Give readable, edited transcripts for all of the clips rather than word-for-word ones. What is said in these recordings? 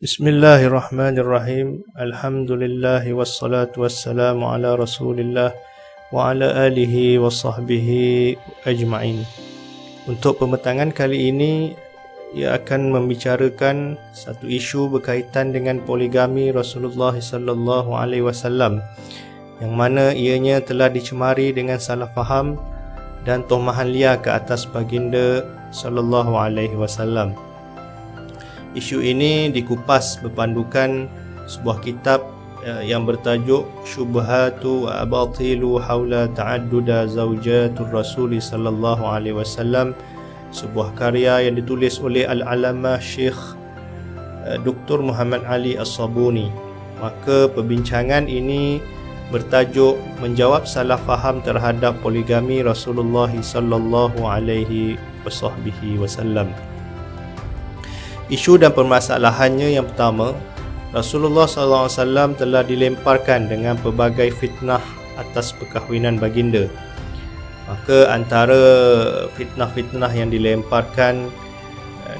Bismillahirrahmanirrahim. Alhamdulillahi wassalatu wassalamu ala Rasulillah wa ala alihi wa sahbihi ajma'in. Untuk pembentangan kali ini, ia akan membicarakan satu isu berkaitan dengan poligami Rasulullah sallallahu alaihi wasallam, yang mana ianya telah dicemari dengan salah faham dan tomahan liar ke atas baginda sallallahu alaihi wasallam. Isu ini dikupas berpandukan sebuah kitab yang bertajuk Syubhatu wa Abatilu Hawla Ta'adduda Zawjatul Rasul sallallahu alaihi wasallam, sebuah karya yang ditulis oleh Al-Alamah Syekh Dr. Muhammad Ali As-Sabuni. Maka perbincangan ini bertajuk menjawab salah faham terhadap poligami Rasulullah sallallahu alaihi wasallam. Isu dan permasalahannya yang pertama, Rasulullah SAW telah dilemparkan dengan pelbagai fitnah atas perkahwinan baginda. Maka antara fitnah-fitnah yang dilemparkan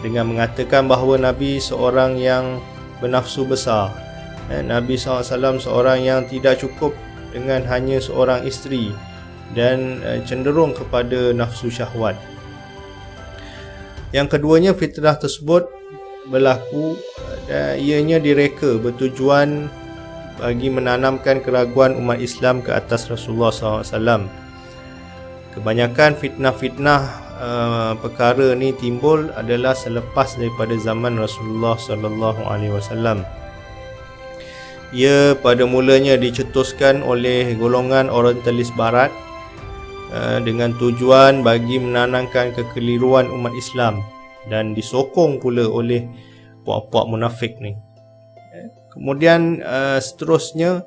dengan mengatakan bahawa Nabi seorang yang bernafsu besar, Nabi SAW seorang yang tidak cukup dengan hanya seorang isteri dan cenderung kepada nafsu syahwat. Yang keduanya, fitnah tersebut berlaku dan ianya direka bertujuan bagi menanamkan keraguan umat Islam ke atas Rasulullah SAW. Kebanyakan fitnah-fitnah perkara ni timbul adalah selepas daripada zaman Rasulullah SAW. Ia pada mulanya dicetuskan oleh golongan orientalis barat dengan tujuan bagi menanamkan kekeliruan umat Islam, dan disokong pula oleh puak-puak munafik ni. Kemudian seterusnya,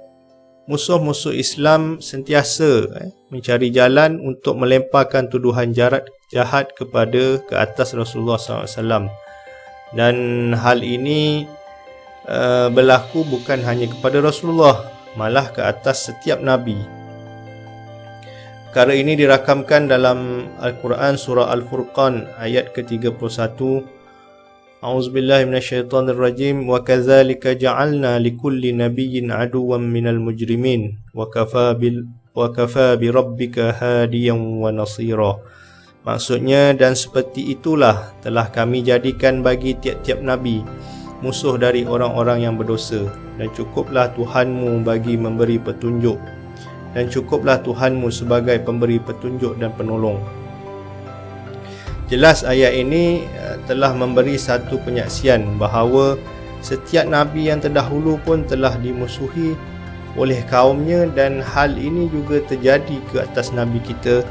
musuh-musuh Islam sentiasa mencari jalan untuk melemparkan tuduhan jahat kepada ke atas Rasulullah SAW. Dan hal ini berlaku bukan hanya kepada Rasulullah, malah ke atas setiap Nabi. Perkara ini dirakamkan dalam Al-Quran surah Al-Furqan ayat ke-31. A'udzubillahi minasyaitonirrajim. Wa kadzalika ja'alna likulli nabiyyin aduwwan minal mujrimin wa kafa bi rabbika hadiyan wa nasira. Maksudnya, dan seperti itulah telah kami jadikan bagi tiap-tiap nabi musuh dari orang-orang yang berdosa, dan cukuplah Tuhanmu bagi memberi petunjuk, dan cukuplah Tuhanmu sebagai pemberi petunjuk dan penolong. Jelas ayat ini telah memberi satu penyaksian bahawa setiap Nabi yang terdahulu pun telah dimusuhi oleh kaumnya, dan hal ini juga terjadi ke atas Nabi kita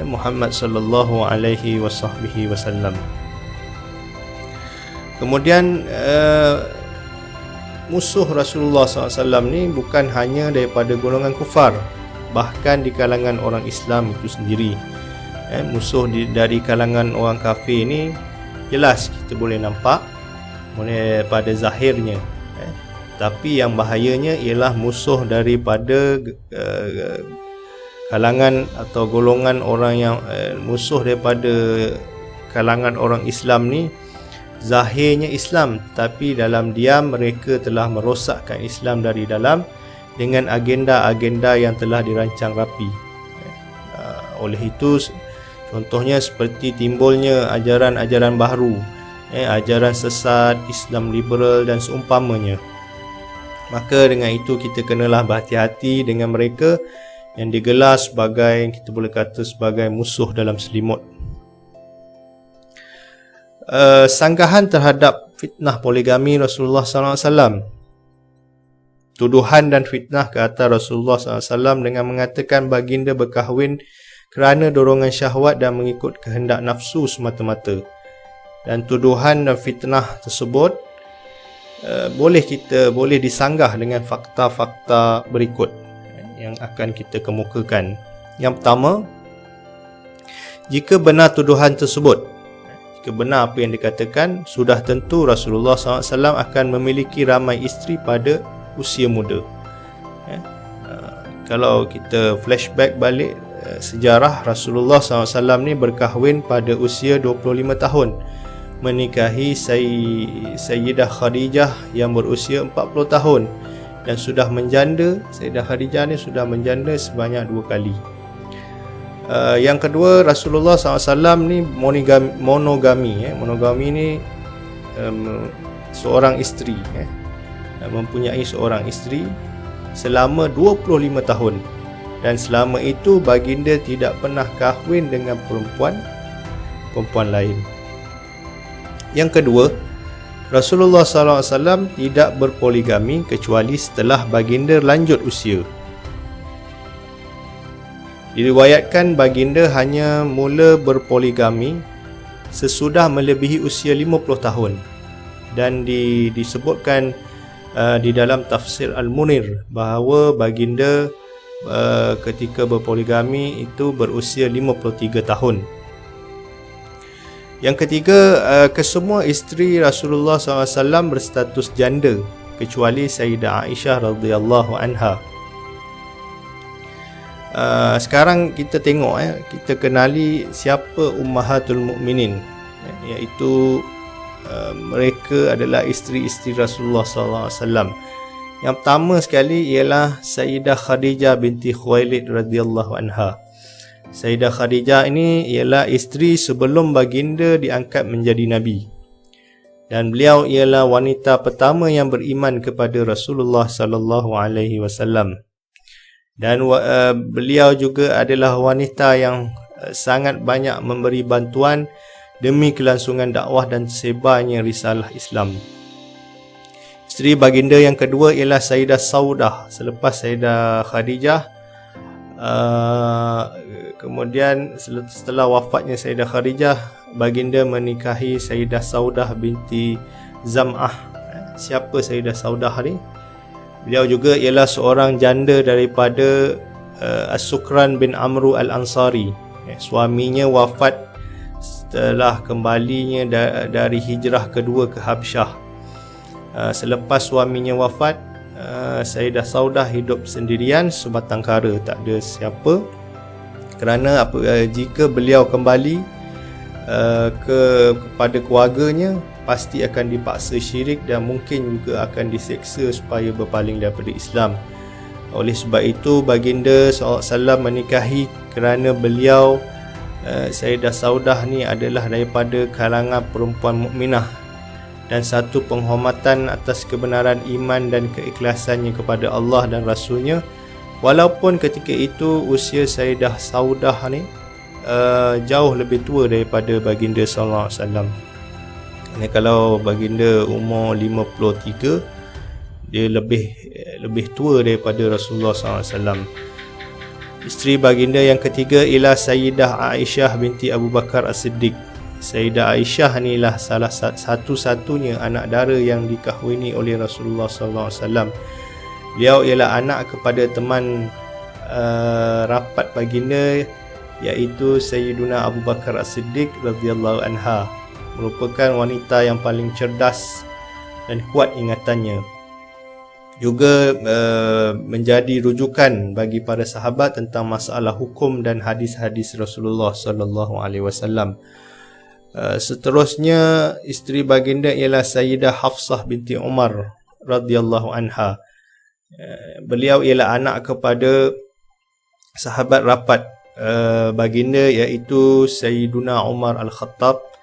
Muhammad sallallahu alaihi wasallam. Kemudian musuh Rasulullah SAW ni bukan hanya daripada golongan kufar, bahkan di kalangan orang Islam itu sendiri. Musuh dari kalangan orang kafir ni jelas kita boleh nampak pada zahirnya. Tapi yang bahayanya ialah musuh daripada kalangan atau golongan orang yang musuh daripada kalangan orang Islam ni zahirnya Islam, tapi dalam diam mereka telah merosakkan Islam dari dalam dengan agenda-agenda yang telah dirancang rapi. Oleh itu, contohnya seperti timbulnya ajaran-ajaran baharu, ajaran sesat, Islam liberal dan seumpamanya. Maka dengan itu kita kenalah berhati-hati dengan mereka yang digelar sebagai, kita boleh kata sebagai musuh dalam selimut. Sanggahan terhadap fitnah poligami Rasulullah SAW. Tuduhan dan fitnah ke atas Rasulullah SAW dengan mengatakan baginda berkahwin kerana dorongan syahwat dan mengikut kehendak nafsu semata-mata. Dan tuduhan dan fitnah tersebut boleh disanggah dengan fakta-fakta berikut yang akan kita kemukakan. Yang pertama, jika benar tuduhan tersebut, benar apa yang dikatakan, sudah tentu Rasulullah SAW akan memiliki ramai isteri pada usia muda. Kalau kita flashback balik sejarah, Rasulullah SAW ni berkahwin pada usia 25 tahun. menikahi Sayyidah Khadijah yang berusia 40 tahun dan sudah menjanda. Sayyidah Khadijah ni sudah menjanda sebanyak 2 kali. Yang kedua, Rasulullah SAW ni monogami. Monogami ni seorang isteri, mempunyai seorang isteri selama 25 tahun, dan selama itu baginda tidak pernah kahwin dengan perempuan lain. Yang kedua, Rasulullah SAW tidak berpoligami kecuali setelah baginda lanjut usia. Diriwayatkan baginda hanya mula berpoligami sesudah melebihi usia 50 tahun, dan disebutkan di dalam tafsir Al-Munir bahawa baginda ketika berpoligami itu berusia 53 tahun. Yang ketiga, kesemua isteri Rasulullah SAW berstatus janda kecuali Sayyidah Aisyah radhiyallahu anha. Sekarang kita tengok, kita kenali siapa Ummahatul Mukminin, iaitu mereka adalah isteri-isteri Rasulullah SAW. Yang pertama sekali ialah Sayyidah Khadijah binti Khuwailid radhiyallahu anha. Sayyidah Khadijah ini ialah isteri sebelum baginda diangkat menjadi nabi, dan beliau ialah wanita pertama yang beriman kepada Rasulullah sallallahu alaihi wasallam. Dan beliau juga adalah wanita yang sangat banyak memberi bantuan demi kelangsungan dakwah dan tersebarnya risalah Islam. Isteri baginda yang kedua ialah Sayyidah Saudah selepas Sayyidah Khadijah. Kemudian setelah wafatnya Sayyidah Khadijah, baginda menikahi Sayyidah Saudah binti Zam'ah. Siapa Sayyidah Saudah ni? Beliau juga ialah seorang janda daripada As-Sukran bin Amru Al-Ansari. Suaminya wafat setelah kembalinya dari hijrah kedua ke Habsyah. Selepas suaminya wafat, Sayyidah Saudah hidup sendirian sebatang kara, tak ada siapa. Kerana jika beliau kembali kepada keluarganya, pasti akan dipaksa syirik dan mungkin juga akan diseksa supaya berpaling daripada Islam. Oleh sebab itu baginda SAW menikahi kerana beliau, Sayyidah Saudah ni adalah daripada kalangan perempuan mukminah, dan satu penghormatan atas kebenaran iman dan keikhlasannya kepada Allah dan Rasulnya, walaupun ketika itu usia Sayyidah Saudah ni jauh lebih tua daripada baginda SAW. Kalau baginda umur 53, dia lebih tua daripada Rasulullah SAW. Isteri baginda yang ketiga ialah Sayyidah Aisyah binti Abu Bakar As-Siddiq. Sayyidah Aisyah inilah salah satu-satunya anak dara yang dikahwini oleh Rasulullah SAW. Beliau ialah anak kepada teman rapat baginda, iaitu Sayyiduna Abu Bakar As-Siddiq radhiyallahu anha. Merupakan wanita yang paling cerdas dan kuat ingatannya. Juga menjadi rujukan bagi para sahabat tentang masalah hukum dan hadis-hadis Rasulullah sallallahu alaihi wasallam. Seterusnya, isteri baginda ialah Sayyidah Hafsah binti Umar radhiyallahu anha. Beliau ialah anak kepada sahabat rapat baginda, iaitu Sayyiduna Umar Al-Khattab.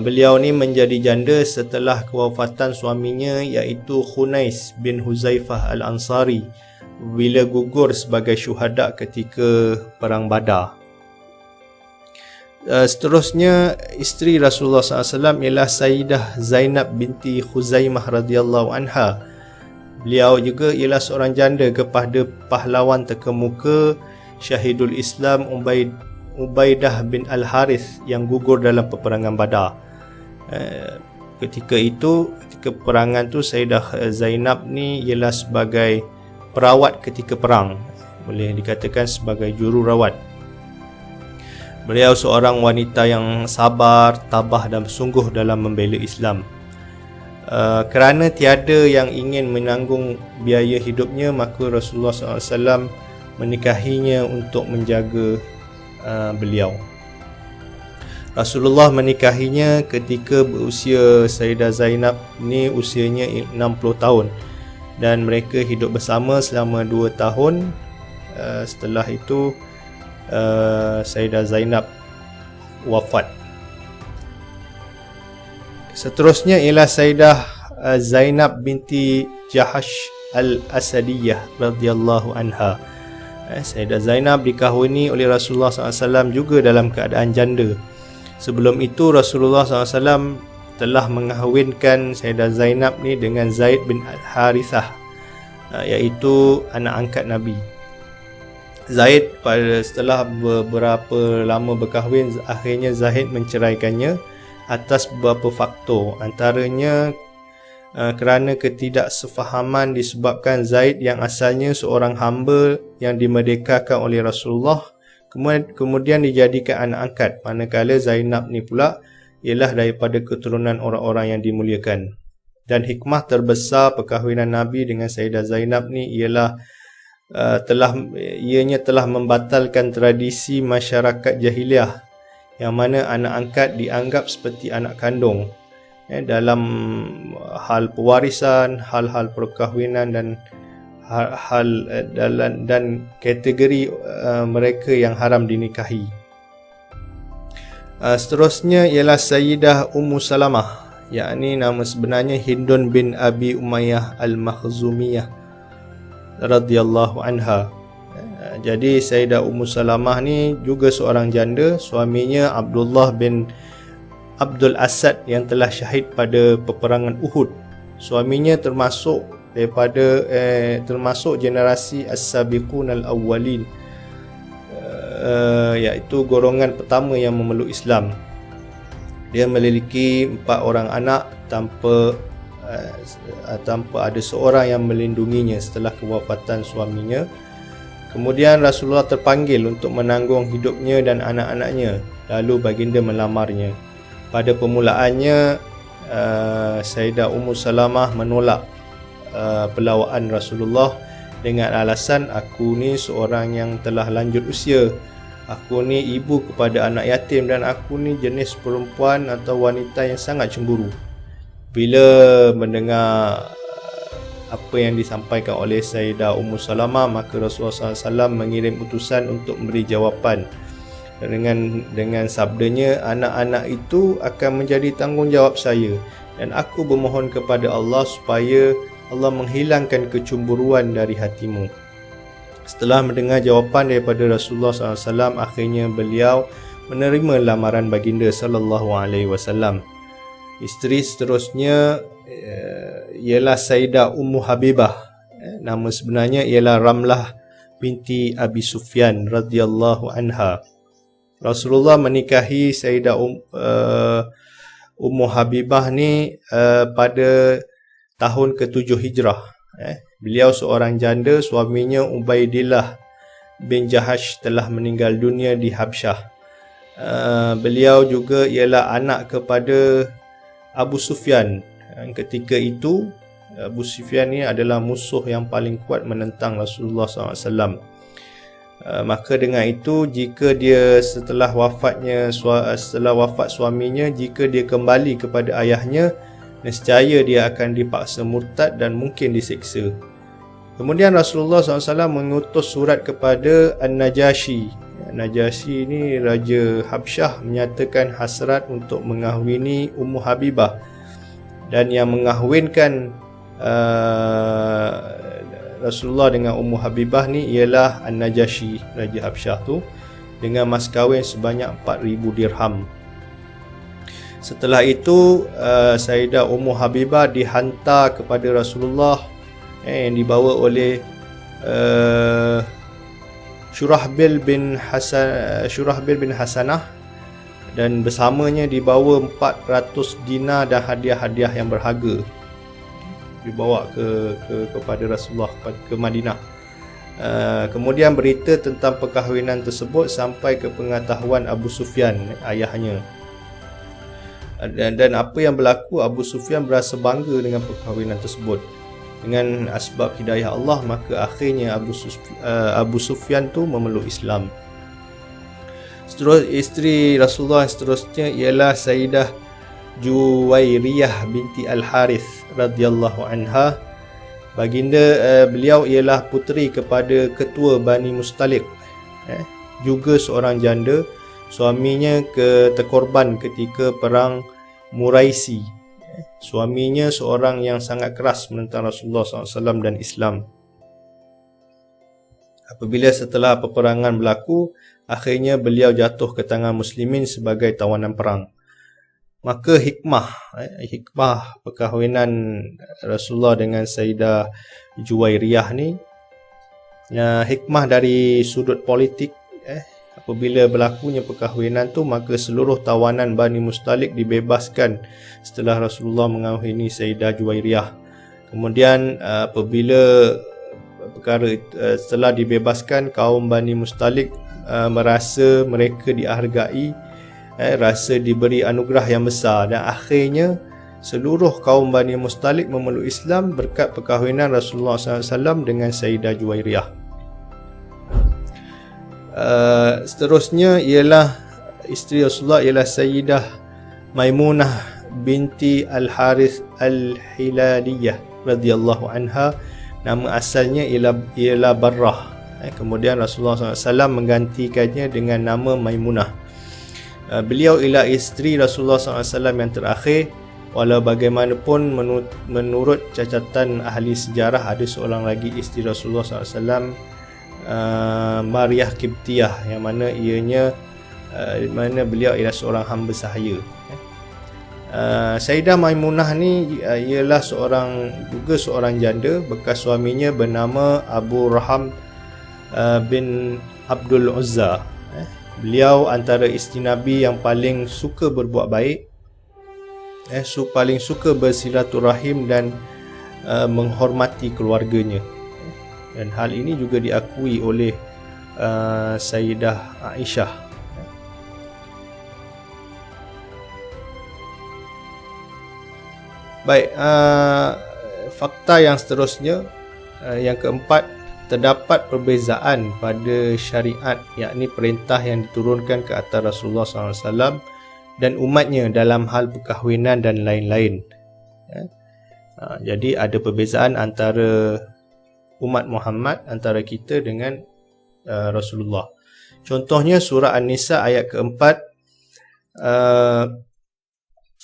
Beliau ni menjadi janda setelah kewafatan suaminya, iaitu Khunais bin Huzaifah Al-Ansari, bila gugur sebagai syuhada ketika perang Badar. Seterusnya, isteri Rasulullah SAW ialah Sayyidah Zainab binti Khuzaimah radhiyallahu anha. Beliau juga ialah seorang janda kepada pahlawan terkemuka Syahidul Islam Ubaidah bin Al-Harith yang gugur dalam peperangan Badar. Ketika peperangan tu, Sayyidah Zainab ni ialah sebagai perawat ketika perang, boleh dikatakan sebagai jururawat. Beliau seorang wanita yang sabar, tabah dan bersungguh dalam membela Islam. Kerana tiada yang ingin menanggung biaya hidupnya, maka Rasulullah SAW menikahinya untuk menjaga beliau. Rasulullah menikahinya ketika berusia Sayyidah Zainab ni usianya 60 tahun, dan mereka hidup bersama selama 2 tahun. Setelah itu Sayyidah Zainab wafat. Seterusnya ialah Sayyidah Zainab binti Jahash Al-Asadiyah radhiyallahu anha. Sayyidah Zainab dikahwini oleh Rasulullah SAW juga dalam keadaan janda. Sebelum itu Rasulullah SAW telah mengahwinkan Sayyidah Zainab ni dengan Zaid bin Harithah, iaitu anak angkat Nabi. Zaid setelah beberapa lama berkahwin, akhirnya Zaid menceraikannya atas beberapa faktor. Antaranya kerana ketidaksefahaman disebabkan Zaid yang asalnya seorang hamba yang dimerdekakan oleh Rasulullah kemudian dijadikan anak angkat, manakala Zainab ni pula ialah daripada keturunan orang-orang yang dimuliakan. Dan hikmah terbesar perkahwinan Nabi dengan Sayyidah Zainab ni ialah ianya telah membatalkan tradisi masyarakat jahiliah yang mana anak angkat dianggap seperti anak kandung dalam hal pewarisan, hal-hal perkahwinan dan dan kategori mereka yang haram dinikahi. Seterusnya ialah Sayyidah Ummu Salamah, yakni nama sebenarnya Hindun bin Abi Umayyah Al-Makhzumiyah radhiyallahu anha. Jadi Sayyidah Ummu Salamah ni juga seorang janda. Suaminya Abdullah bin Abdul Asad yang telah syahid pada peperangan Uhud. Suaminya termasuk generasi As-Sabiqun Al-Awwalin, iaitu golongan pertama yang memeluk Islam. Dia memiliki 4 orang anak tanpa ada seorang yang melindunginya setelah kewafatan suaminya. Kemudian Rasulullah terpanggil untuk menanggung hidupnya dan anak-anaknya, lalu baginda melamarnya. Pada permulaannya Sayyidah Ummu Salamah menolak pelawaan Rasulullah dengan alasan, aku ni seorang yang telah lanjut usia, aku ni ibu kepada anak yatim, dan aku ni jenis perempuan atau wanita yang sangat cemburu. Bila mendengar apa yang disampaikan oleh Sayyidah Ummu Salamah, maka Rasulullah SAW mengirim utusan untuk memberi jawapan dengan sabdanya, anak-anak itu akan menjadi tanggungjawab saya, dan aku bermohon kepada Allah supaya Allah menghilangkan kecemburuan dari hatimu. Setelah mendengar jawapan daripada Rasulullah SAW, akhirnya beliau menerima lamaran baginda SAW. Isteri seterusnya ialah Sayyidah Ummu Habibah. Nama sebenarnya ialah Ramlah binti Abi Sufyan radhiyallahu anha. Rasulullah menikahi Sayyidah Ummu Habibah ni pada tahun ke-7 Hijrah. Beliau seorang janda, suaminya Ubaidillah bin Jahash telah meninggal dunia di Habsyah. Beliau juga ialah anak kepada Abu Sufyan. Ketika itu Abu Sufyan ni adalah musuh yang paling kuat menentang Rasulullah SAW. Maka dengan itu, jika dia setelah wafat suaminya, jika dia kembali kepada ayahnya, nescaya dia akan dipaksa murtad dan mungkin disiksa. Kemudian Rasulullah SAW mengutus surat kepada An-Najashi. Najashi ini Raja Habsyah, menyatakan hasrat untuk mengahwini Ummu Habibah, dan yang mengahwinkan Rasulullah dengan Ummu Habibah ni ialah An-Najashi, Raja Habsyah tu, dengan mas kahwin sebanyak 4,000 dirham. Setelah itu Sayyidah Ummu Habibah dihantar kepada Rasulullah yang dibawa oleh Syurahbil bin Hasanah, dan bersamanya dibawa 400 dinar dan hadiah-hadiah yang berharga, dibawa kepada Rasulullah ke Madinah. Kemudian berita tentang perkahwinan tersebut sampai ke pengetahuan Abu Sufyan, ayahnya. Dan apa yang berlaku, Abu Sufyan berasa bangga dengan perkahwinan tersebut. Dengan asbab hidayah Allah, maka akhirnya Abu Sufyan tu memeluk Islam. Isteri Rasulullah yang seterusnya ialah Sayyidah Juwairiyah binti Al-Harith radhiyallahu anha. Baginda beliau ialah puteri kepada ketua Bani Mustaliq, juga seorang janda. Suaminya terkorban ketika perang Muraisi. Suaminya seorang yang sangat keras menentang Rasulullah SAW dan Islam. Apabila setelah peperangan berlaku, akhirnya beliau jatuh ke tangan muslimin sebagai tawanan perang. Maka hikmah perkahwinan Rasulullah dengan Sayyidah Juwairiyah ni, hikmah dari sudut politik, apabila berlakunya perkahwinan tu, maka seluruh tawanan Bani Mustaliq dibebaskan setelah Rasulullah mengahwini Sayyidah Juwairiyah. Kemudian apabila setelah dibebaskan, kaum Bani Mustaliq merasa mereka dihargai, rasa diberi anugerah yang besar, dan akhirnya seluruh kaum Bani Mustaliq memeluk Islam berkat perkahwinan Rasulullah SAW dengan Sayyidah Juwairiyah. Seterusnya ialah isteri Rasulullah ialah Sayyidah Maimunah binti Al-Harith Al-Hilaliyah radhiyallahu anha. Nama asalnya ialah Barrah. Kemudian Rasulullah SAW menggantikannya dengan nama Maimunah. Beliau ialah isteri Rasulullah SAW yang terakhir. Walau bagaimanapun menurut catatan ahli sejarah, ada seorang lagi isteri Rasulullah SAW, Maryah Qibtiyah, yang mana mana beliau ialah seorang hamba sahaya. Sayyidah Maimunah ni ialah juga seorang janda. Bekas suaminya bernama Abu Raham bin Abdul Uzza. Beliau antara isteri Nabi yang paling suka berbuat baik, paling suka bersilaturahim dan menghormati keluarganya. Dan hal ini juga diakui oleh Sayyidah Aisyah. Baik, fakta yang seterusnya, yang keempat, terdapat perbezaan pada syariat, yakni perintah yang diturunkan ke atas Rasulullah SAW dan umatnya dalam hal perkahwinan dan lain-lain. Jadi ada perbezaan antara umat Muhammad, antara kita dengan Rasulullah. Contohnya surah An-Nisa ayat keempat,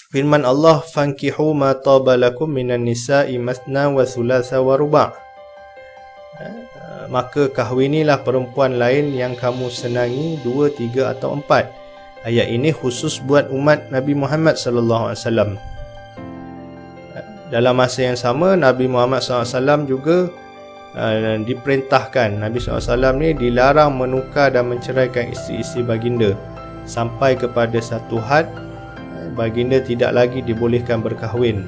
firman Allah, fankihu ma taba lakum minan nisa'i masna wa thulatha wa ruba'. Maka kahwinilah perempuan lain yang kamu senangi 2, 3 atau 4. Ayat ini khusus buat umat Nabi Muhammad sallallahu alaihi wasallam. Dalam masa yang sama, Nabi Muhammad SAW juga diperintahkan, Nabi SAW ni dilarang menukar dan menceraikan isteri-isteri baginda. Sampai kepada satu had, baginda tidak lagi dibolehkan berkahwin.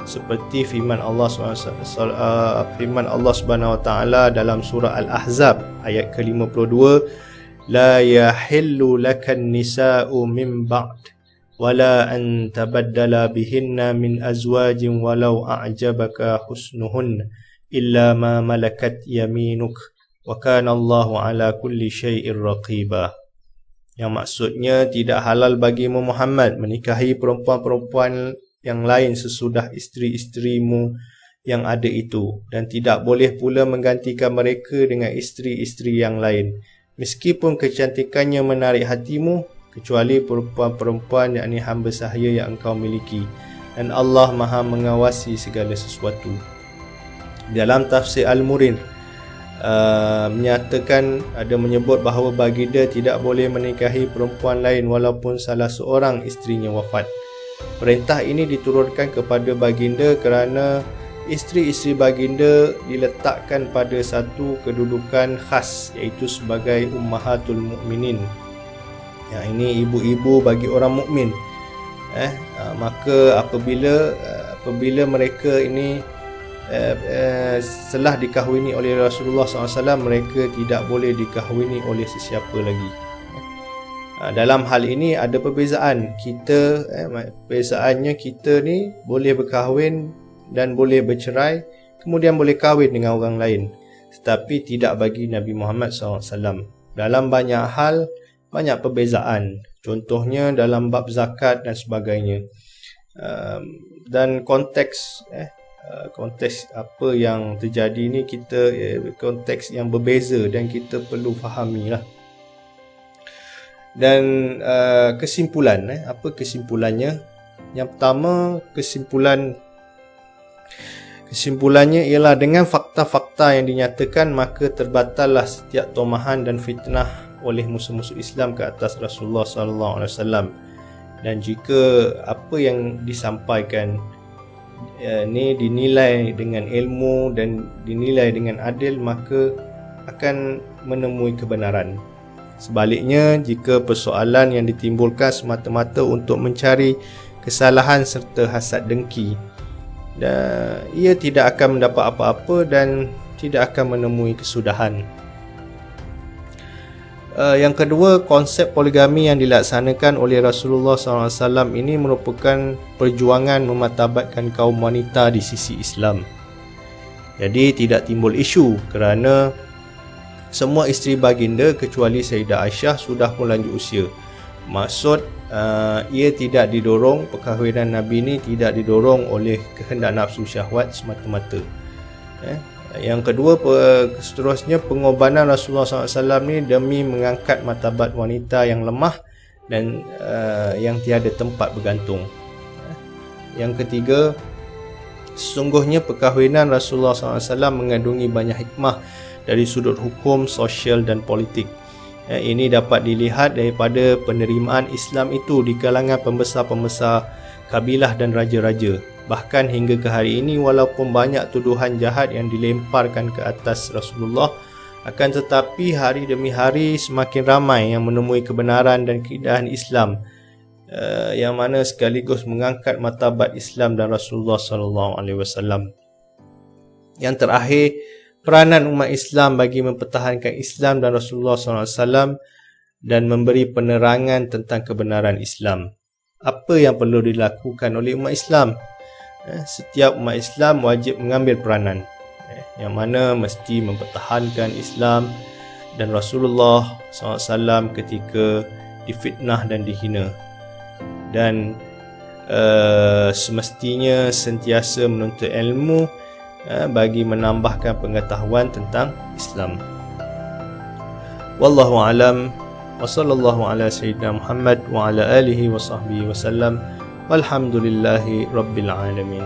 Seperti firman Allah Subhanahu wa taala dalam surah Al-Ahzab ayat ke-52, la yahillu lakan nisa'u min ba'd wala an tabaddala bihinna min azwajin walau a'jabaka husnuhun illa ma malakat yaminuk wa kana Allahu ala kulli syai'in raqiba. Yang maksudnya, tidak halal bagimu Muhammad menikahi perempuan-perempuan yang lain sesudah isteri-isterimu yang ada itu, dan tidak boleh pula menggantikan mereka dengan isteri-isteri yang lain, meskipun kecantikannya menarik hatimu, kecuali perempuan-perempuan yakni hamba sahaya yang engkau miliki, dan Allah Maha mengawasi segala sesuatu. Dalam tafsir Al-Murin menyebut bahawa baginda tidak boleh menikahi perempuan lain walaupun salah seorang isterinya wafat. Perintah ini diturunkan kepada baginda kerana isteri-isteri baginda diletakkan pada satu kedudukan khas, iaitu sebagai ummahatul mukminin. Yang ini ibu-ibu bagi orang mukmin. Maka apabila mereka ini setelah dikahwini oleh Rasulullah SAW, mereka tidak boleh dikahwini oleh sesiapa lagi. Dalam hal ini ada perbezaan. Perbezaannya kita ni boleh berkahwin dan boleh bercerai, kemudian boleh kahwin dengan orang lain, tetapi tidak bagi Nabi Muhammad SAW. Dalam banyak hal banyak perbezaan. Contohnya dalam bab zakat dan sebagainya. Dan konteks apa yang terjadi ni konteks yang berbeza dan kita perlu fahamilah. Dan kesimpulan, apa kesimpulannya? Yang pertama, kesimpulannya ialah dengan fakta-fakta yang dinyatakan, maka terbatallah setiap tomahan dan fitnah oleh musuh-musuh Islam ke atas Rasulullah SAW. Dan jika apa yang disampaikan ni dinilai dengan ilmu dan dinilai dengan adil, maka akan menemui kebenaran. Sebaliknya, jika persoalan yang ditimbulkan semata-mata untuk mencari kesalahan serta hasad dengki, ia tidak akan mendapat apa-apa dan tidak akan menemui kesudahan. Yang kedua, konsep poligami yang dilaksanakan oleh Rasulullah SAW ini merupakan perjuangan memartabatkan kaum wanita di sisi Islam. Jadi tidak timbul isu kerana semua isteri baginda kecuali Sayyidah Aisyah sudah pun lanjut usia. Maksud ia tidak didorong, perkahwinan Nabi ini tidak didorong oleh kehendak nafsu syahwat semata-mata. Yang kedua, seterusnya pengorbanan Rasulullah SAW ni demi mengangkat martabat wanita yang lemah dan yang tiada tempat bergantung. Yang ketiga, sesungguhnya perkahwinan Rasulullah SAW mengandungi banyak hikmah dari sudut hukum, sosial dan politik. Ini dapat dilihat daripada penerimaan Islam itu di kalangan pembesar-pembesar kabilah dan raja-raja. Bahkan hingga ke hari ini, walaupun banyak tuduhan jahat yang dilemparkan ke atas Rasulullah, akan tetapi hari demi hari semakin ramai yang menemui kebenaran dan keindahan Islam, yang mana sekaligus mengangkat martabat Islam dan Rasulullah SAW. Yang terakhir, peranan umat Islam bagi mempertahankan Islam dan Rasulullah SAW dan memberi penerangan tentang kebenaran Islam. Apa yang perlu dilakukan oleh umat Islam? Setiap umat Islam wajib mengambil peranan, yang mana mesti mempertahankan Islam dan Rasulullah SAW ketika difitnah dan dihina. Dan semestinya sentiasa menuntut ilmu bagi menambahkan pengetahuan tentang Islam. Wallahu alam, wa sallallahu ala sayyidina Muhammad wa ala alihi wa sahbihi wa sallam, walhamdulillahi rabbil alamin.